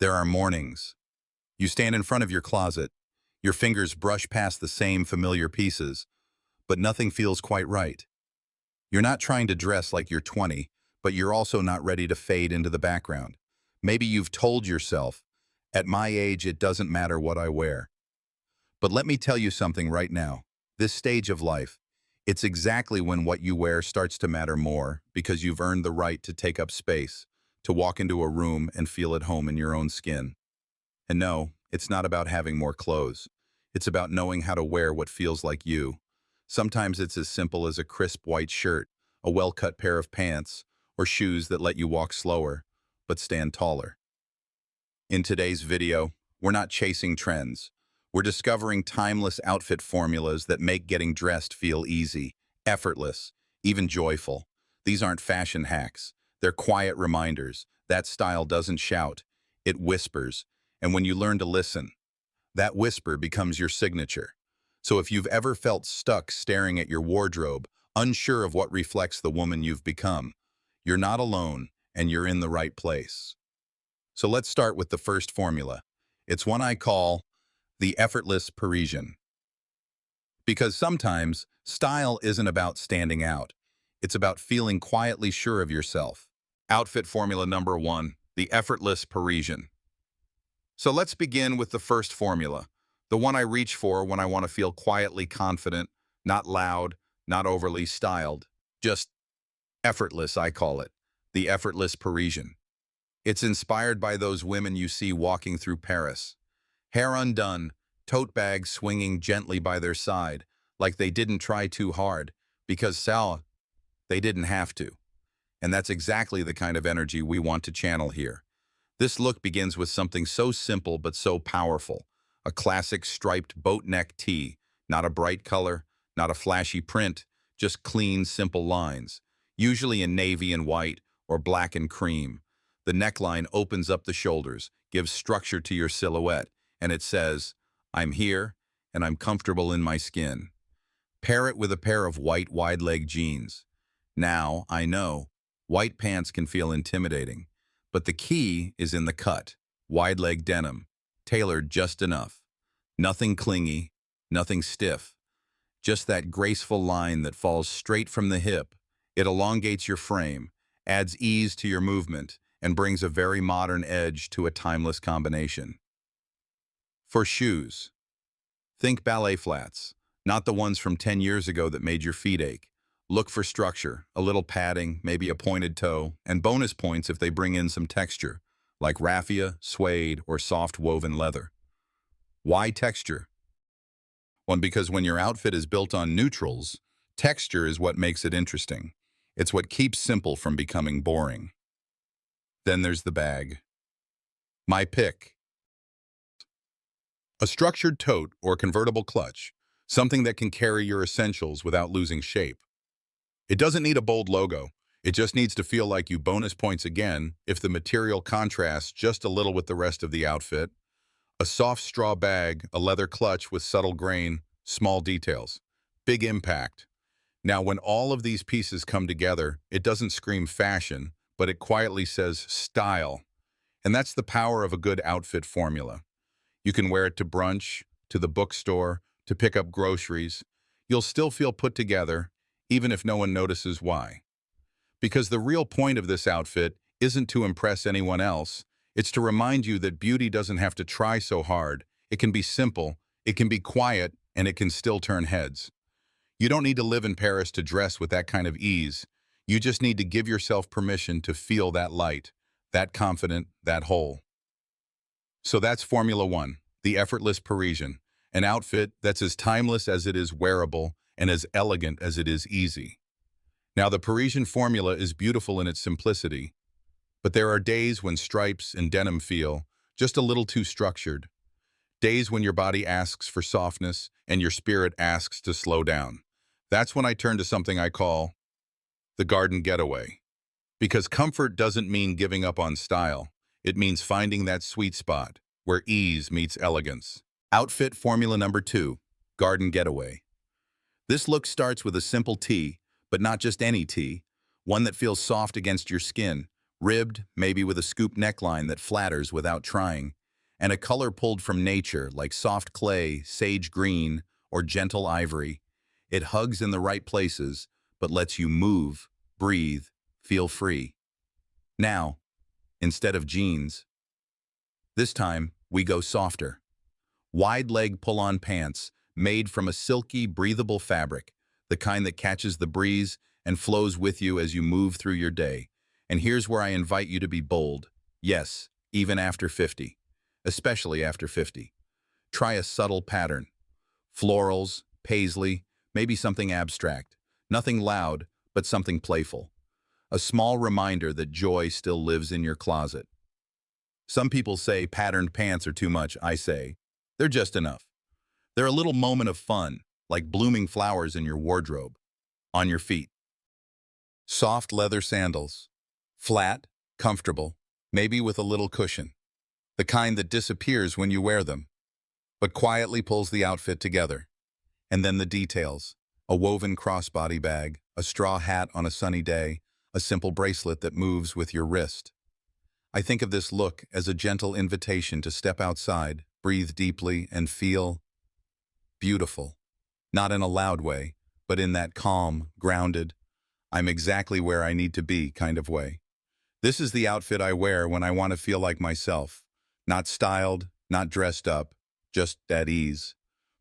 There are mornings. You stand in front of your closet. Your fingers brush past the same familiar pieces, but nothing feels quite right. You're not trying to dress like you're 20, but you're also not ready to fade into the background. Maybe you've told yourself, at my age, it doesn't matter what I wear. But let me tell you something right now. This stage of life, it's exactly when what you wear starts to matter more because you've earned the right to take up space, to walk into a room and feel at home in your own skin. And no, it's not about having more clothes. It's about knowing how to wear what feels like you. Sometimes it's as simple as a crisp white shirt, a well-cut pair of pants, or shoes that let you walk slower, but stand taller. In today's video, we're not chasing trends. We're discovering timeless outfit formulas that make getting dressed feel easy, effortless, even joyful. These aren't fashion hacks. They're quiet reminders. That style doesn't shout. It whispers. And when you learn to listen, that whisper becomes your signature. So if you've ever felt stuck staring at your wardrobe, unsure of what reflects the woman you've become, you're not alone and you're in the right place. So let's start with the first formula. It's one I call the effortless Parisian. Because sometimes style isn't about standing out. It's about feeling quietly sure of yourself. Outfit formula number one, the effortless Parisian. So let's begin with the first formula, the one I reach for when I want to feel quietly confident, not loud, not overly styled, just effortless, I call it, the effortless Parisian. It's inspired by those women you see walking through Paris. Hair undone, tote bags swinging gently by their side, like they didn't try too hard, because they didn't have to. And that's exactly the kind of energy we want to channel here. This look begins with something so simple but so powerful. A classic striped boat neck tee, not a bright color, not a flashy print, just clean, simple lines, usually in navy and white or black and cream. The neckline opens up the shoulders, gives structure to your silhouette, and it says, I'm here and I'm comfortable in my skin. Pair it with a pair of white wide-leg jeans. Now, I know, white pants can feel intimidating, but the key is in the cut. Wide-leg denim, tailored just enough. Nothing clingy, nothing stiff. Just that graceful line that falls straight from the hip. It elongates your frame, adds ease to your movement, and brings a very modern edge to a timeless combination. For shoes, think ballet flats, not the ones from 10 years ago that made your feet ache. Look for structure, a little padding, maybe a pointed toe, and bonus points if they bring in some texture, like raffia, suede, or soft woven leather. Why texture? One, because when your outfit is built on neutrals, texture is what makes it interesting. It's what keeps simple from becoming boring. Then there's the bag. My pick. A structured tote or convertible clutch, something that can carry your essentials without losing shape. It doesn't need a bold logo. It just needs to feel like you bonus points again if the material contrasts just a little with the rest of the outfit. A soft straw bag, a leather clutch with subtle grain, small details. Big impact. Now, when all of these pieces come together, it doesn't scream fashion, but it quietly says style. And that's the power of a good outfit formula. You can wear it to brunch, to the bookstore, to pick up groceries. You'll still feel put together, even if no one notices why. Because the real point of this outfit isn't to impress anyone else. It's to remind you that beauty doesn't have to try so hard. It can be simple, it can be quiet, and it can still turn heads. You don't need to live in Paris to dress with that kind of ease. You just need to give yourself permission to feel that light, that confident, that whole. So that's Formula One, the effortless Parisian, an outfit that's as timeless as it is wearable and as elegant as it is easy. Now, the Parisian formula is beautiful in its simplicity, but there are days when stripes and denim feel just a little too structured. Days when your body asks for softness and your spirit asks to slow down. That's when I turn to something I call the Garden Getaway. Because comfort doesn't mean giving up on style. It means finding that sweet spot where ease meets elegance. Outfit formula number two, Garden Getaway. This look starts with a simple tee, but not just any tee, one that feels soft against your skin, Ribbed, maybe with a scoop neckline that flatters without trying, and a color pulled from nature like soft clay, sage green, or gentle ivory. It hugs in the right places, but lets you move, breathe, feel free. Now, instead of jeans, this time we go softer. Wide leg pull-on pants made from a silky, breathable fabric, the kind that catches the breeze and flows with you as you move through your day. And here's where I invite you to be bold. Yes, even after 50. Especially after 50. Try a subtle pattern. Florals, paisley, maybe something abstract. Nothing loud, but something playful. A small reminder that joy still lives in your closet. Some people say patterned pants are too much. I say, they're just enough. They're a little moment of fun, like blooming flowers in your wardrobe. On your feet. Soft leather sandals. Flat, comfortable, maybe with a little cushion. The kind that disappears when you wear them, but quietly pulls the outfit together. And then the details. A woven crossbody bag, a straw hat on a sunny day, a simple bracelet that moves with your wrist. I think of this look as a gentle invitation to step outside, breathe deeply, and feel beautiful. Not in a loud way, but in that calm, grounded, I'm exactly where I need to be kind of way. This is the outfit I wear when I want to feel like myself. Not styled, not dressed up, just at ease.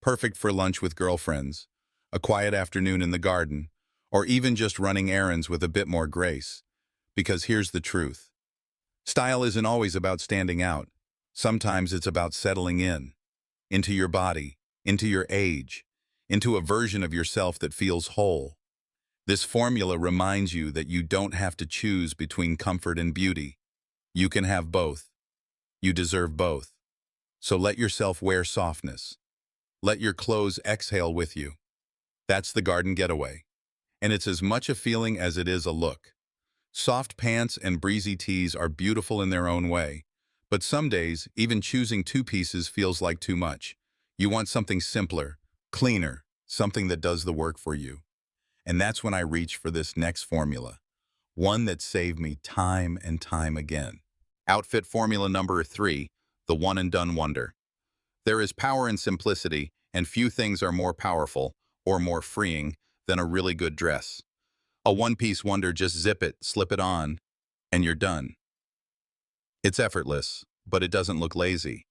Perfect for lunch with girlfriends, a quiet afternoon in the garden, or even just running errands with a bit more grace. Because here's the truth. Style isn't always about standing out. Sometimes it's about settling in, into your body, into your age, into a version of yourself that feels whole. This formula reminds you that you don't have to choose between comfort and beauty. You can have both. You deserve both. So let yourself wear softness. Let your clothes exhale with you. That's the Garden Getaway. And it's as much a feeling as it is a look. Soft pants and breezy tees are beautiful in their own way. But some days, even choosing two pieces feels like too much. You want something simpler, cleaner, something that does the work for you. And that's when I reach for this next formula, one that saved me time and time again. Outfit formula number 3, the one and done wonder. There is power in simplicity, and few things are more powerful or more freeing than a really good dress. A one-piece wonder, just zip it, slip it on, and you're done. It's effortless, but it doesn't look lazy.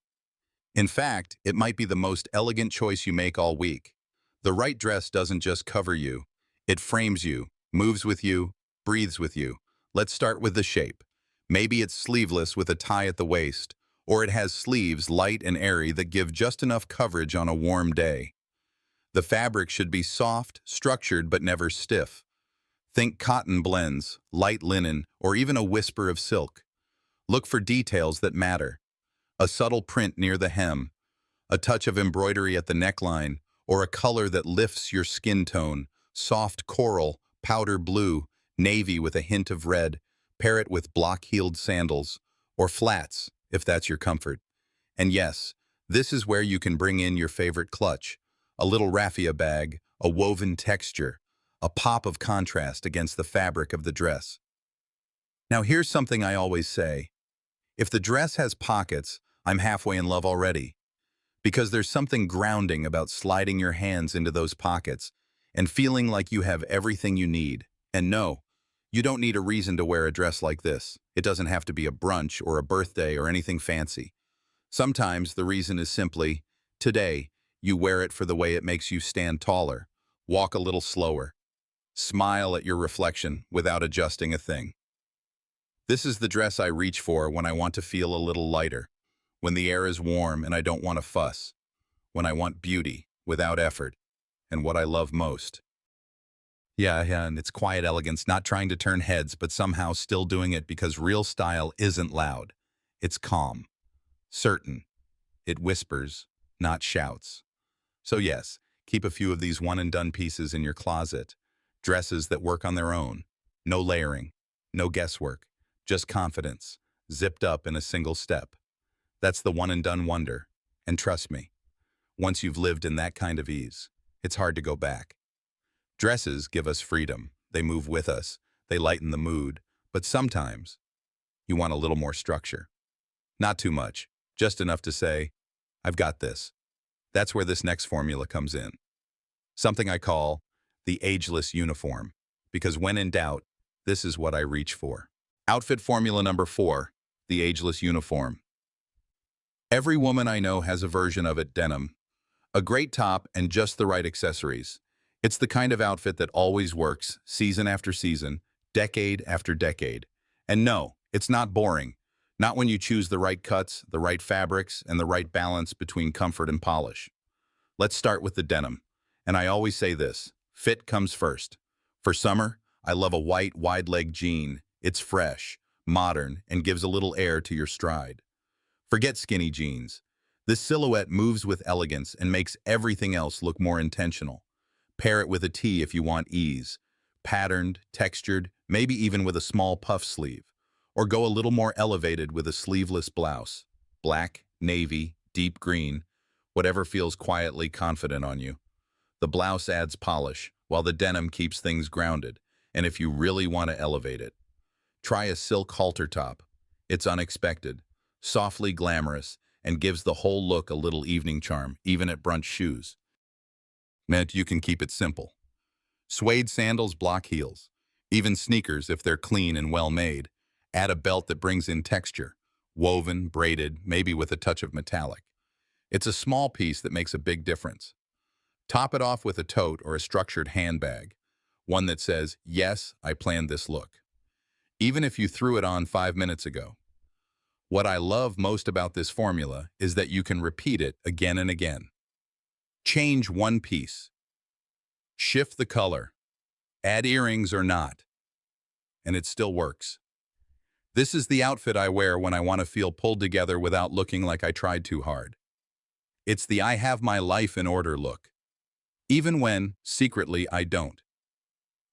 In fact, it might be the most elegant choice you make all week. The right dress doesn't just cover you. It frames you, moves with you, breathes with you. Let's start with the shape. Maybe it's sleeveless with a tie at the waist, or it has sleeves light and airy that give just enough coverage on a warm day. The fabric should be soft, structured, but never stiff. Think cotton blends, light linen, or even a whisper of silk. Look for details that matter. A subtle print near the hem, a touch of embroidery at the neckline, or a color that lifts your skin tone. Soft coral, powder blue, navy with a hint of red. Pair it with block-heeled sandals, or flats, if that's your comfort. And yes, this is where you can bring in your favorite clutch. A little raffia bag, a woven texture, a pop of contrast against the fabric of the dress. Now here's something I always say. If the dress has pockets, I'm halfway in love already. Because there's something grounding about sliding your hands into those pockets and feeling like you have everything you need. And no, you don't need a reason to wear a dress like this. It doesn't have to be a brunch or a birthday or anything fancy. Sometimes the reason is simply, today, you wear it for the way it makes you stand taller, walk a little slower, smile at your reflection without adjusting a thing. This is the dress I reach for when I want to feel a little lighter, when the air is warm and I don't want to fuss, when I want beauty without effort, and what I love most. Yeah, and it's quiet elegance, not trying to turn heads, but somehow still doing it because real style isn't loud. It's calm, certain. It whispers, not shouts. So yes, keep a few of these one-and-done pieces in your closet. Dresses that work on their own. No layering, no guesswork, just confidence, zipped up in a single step. That's the one-and-done wonder. And trust me, once you've lived in that kind of ease, it's hard to go back. Dresses give us freedom. They move with us. They lighten the mood. But sometimes, You want a little more structure. Not too much, just enough to say, I've got this. That's where this next formula comes in. Something I call the ageless uniform, because when in doubt, this is what I reach for. Outfit formula number 4, the ageless uniform. Every woman I know has a version of it: denim. A great top and just the right accessories. It's the kind of outfit that always works, season after season, decade after decade. And no, it's not boring. Not when you choose the right cuts, the right fabrics, and the right balance between comfort and polish. Let's start with the denim. And I always say this: fit comes first. For summer, I love a white, wide-leg jean. It's fresh, modern, and gives a little air to your stride. Forget skinny jeans. This silhouette moves with elegance and makes everything else look more intentional. Pair it with a tee if you want ease. Patterned, textured, maybe even with a small puff sleeve. Or go a little more elevated with a sleeveless blouse. Black, navy, deep green, whatever feels quietly confident on you. The blouse adds polish, while the denim keeps things grounded. And if you really want to elevate it, try a silk halter top. It's unexpected, softly glamorous, and gives the whole look a little evening charm, even at brunch shoes. Meant you can keep it simple. Suede sandals block heels. Even sneakers, if they're clean and well-made. Add a belt that brings in texture. Woven, braided, maybe with a touch of metallic. It's a small piece that makes a big difference. Top it off with a tote or a structured handbag. One that says, yes, I planned this look. Even if you threw it on 5 minutes ago. What I love most about this formula is that you can repeat it again and again. Change one piece. Shift the color. Add earrings or not. And it still works. This is the outfit I wear when I want to feel pulled together without looking like I tried too hard. It's the I have my life in order look. Even when, secretly, I don't.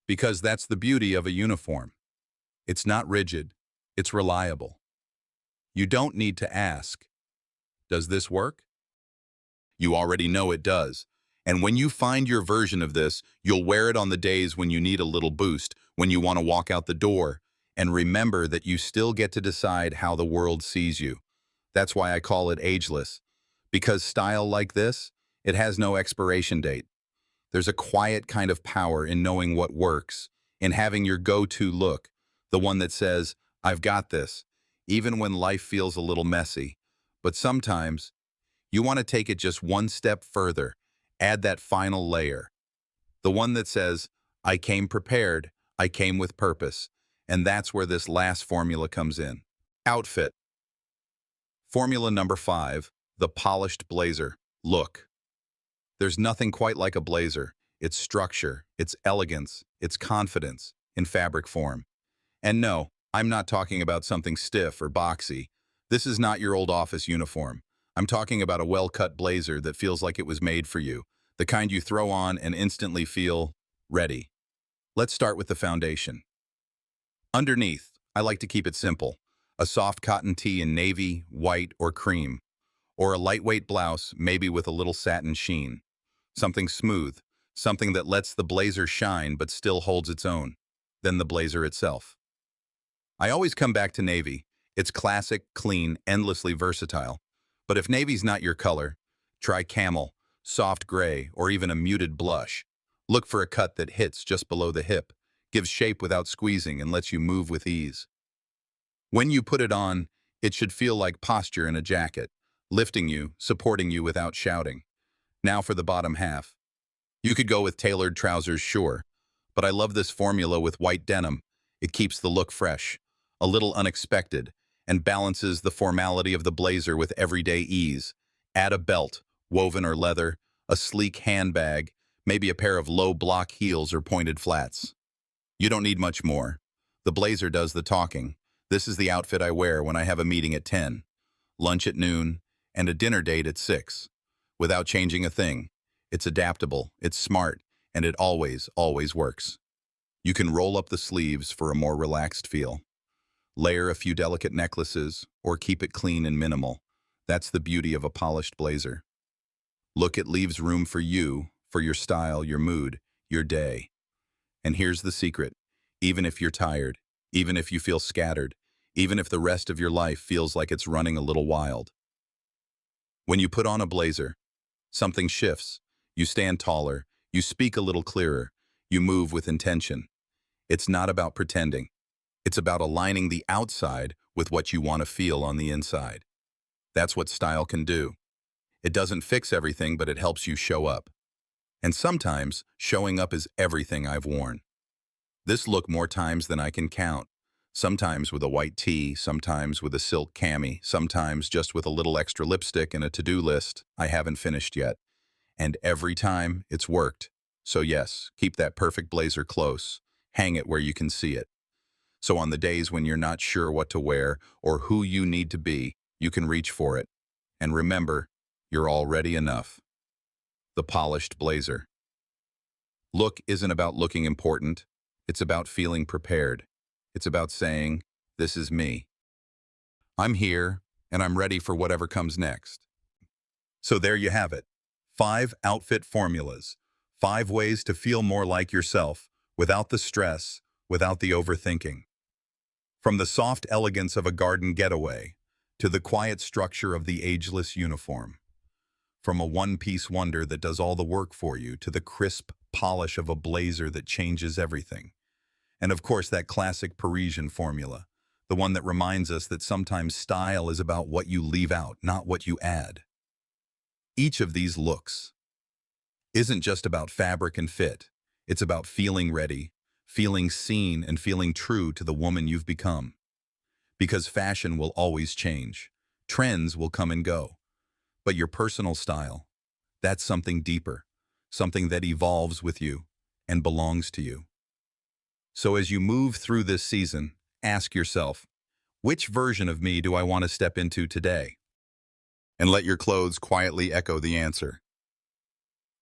Because that's the beauty of a uniform. It's not rigid. It's reliable. You don't need to ask, does this work? You already know it does. And when you find your version of this, you'll wear it on the days when you need a little boost, when you want to walk out the door. And remember that you still get to decide how the world sees you. That's why I call it ageless. Because style like this, it has no expiration date. There's a quiet kind of power in knowing what works, in having your go-to look, the one that says, I've got this, even when life feels a little messy. But sometimes, you want to take it just one step further, add that final layer. The one that says, I came prepared, I came with purpose. And that's where this last formula comes in. Outfit. Formula number 5, the polished blazer. Look. There's nothing quite like a blazer. Its structure, its elegance, its confidence in fabric form. And no, I'm not talking about something stiff or boxy. This is not your old office uniform. I'm talking about a well-cut blazer that feels like it was made for you, the kind you throw on and instantly feel ready. Let's start with the foundation. Underneath, I like to keep it simple. A soft cotton tee in navy, white, or cream. Or a lightweight blouse, maybe with a little satin sheen. Something smooth, something that lets the blazer shine but still holds its own. Then the blazer itself. I always come back to navy. It's classic, clean, endlessly versatile. But if navy's not your color, try camel, soft gray, or even a muted blush. Look for a cut that hits just below the hip, gives shape without squeezing, and lets you move with ease. When you put it on, it should feel like posture in a jacket, lifting you, supporting you without shouting. Now for the bottom half. You could go with tailored trousers, sure, but I love this formula with white denim. It keeps the look fresh, a little unexpected, and balances the formality of the blazer with everyday ease. Add a belt, woven or leather, a sleek handbag, maybe a pair of low block heels or pointed flats. You don't need much more. The blazer does the talking. This is the outfit I wear when I have a meeting at 10, lunch at noon, and a dinner date at 6. Without changing a thing. It's adaptable, it's smart, and it always works. You can roll up the sleeves for a more relaxed feel. Layer a few delicate necklaces, or keep it clean and minimal. That's the beauty of a polished blazer. Look, it leaves room for you, for your style, your mood, your day. And here's the secret. Even if you're tired, even if you feel scattered, even if the rest of your life feels like it's running a little wild. When you put on a blazer, something shifts. You stand taller, you speak a little clearer, you move with intention. It's not about pretending. It's about aligning the outside with what you want to feel on the inside. That's what style can do. It doesn't fix everything, but it helps you show up. And sometimes, showing up is everything I've worn. This look more times than I can count. Sometimes with a white tee, sometimes with a silk cami, sometimes just with a little extra lipstick and a to-do list I haven't finished yet. And every time, it's worked. So yes, keep that perfect blazer close. Hang it where you can see it. So on the days when you're not sure what to wear or who you need to be, you can reach for it. And remember, you're already enough. The polished blazer. Look isn't about looking important. It's about feeling prepared. It's about saying, this is me. I'm here, and I'm ready for whatever comes next. So there you have it. 5 outfit formulas. 5 ways to feel more like yourself, without the stress, without the overthinking. From the soft elegance of a garden getaway, to the quiet structure of the ageless uniform. From a one-piece wonder that does all the work for you, to the crisp polish of a blazer that changes everything. And of course, that classic Parisian formula, the one that reminds us that sometimes style is about what you leave out, not what you add. Each of these looks isn't just about fabric and fit. It's about feeling ready, feeling seen, and feeling true to the woman you've become. Because fashion will always change. Trends will come and go. But your personal style, that's something deeper, something that evolves with you and belongs to you. So as you move through this season, ask yourself, which version of me do I want to step into today? And let your clothes quietly echo the answer.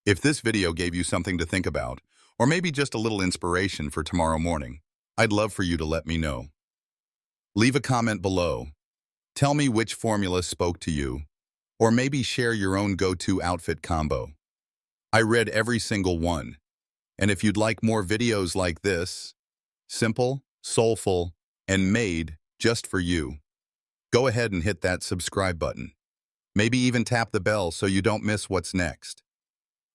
If this video gave you something to think about, or maybe just a little inspiration for tomorrow morning, I'd love for you to let me know. Leave a comment below. Tell me which formula spoke to you, or maybe share your own go-to outfit combo. I read every single one, and if you'd like more videos like this, simple, soulful, and made just for you, go ahead and hit that subscribe button. Maybe even tap the bell so you don't miss what's next.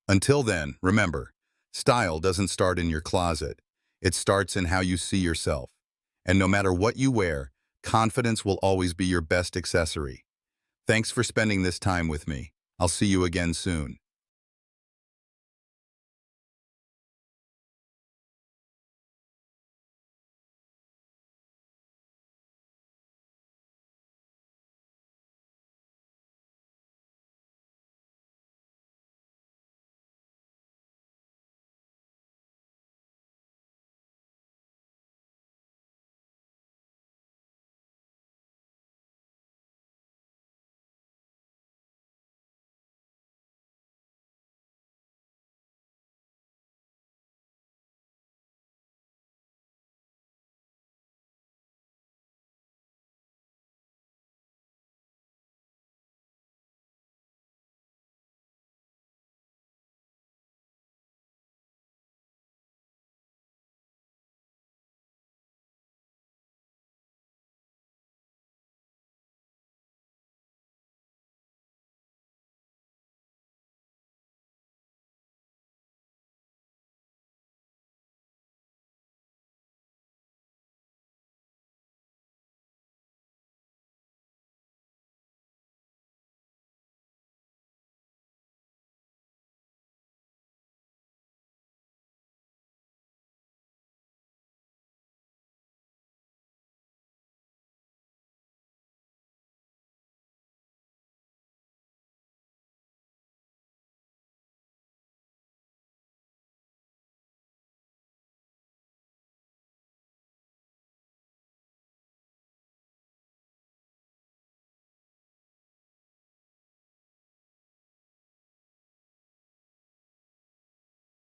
Until then, remember, style doesn't start in your closet. It starts in how you see yourself. And no matter what you wear, confidence will always be your best accessory. Thanks for spending this time with me. I'll see you again soon.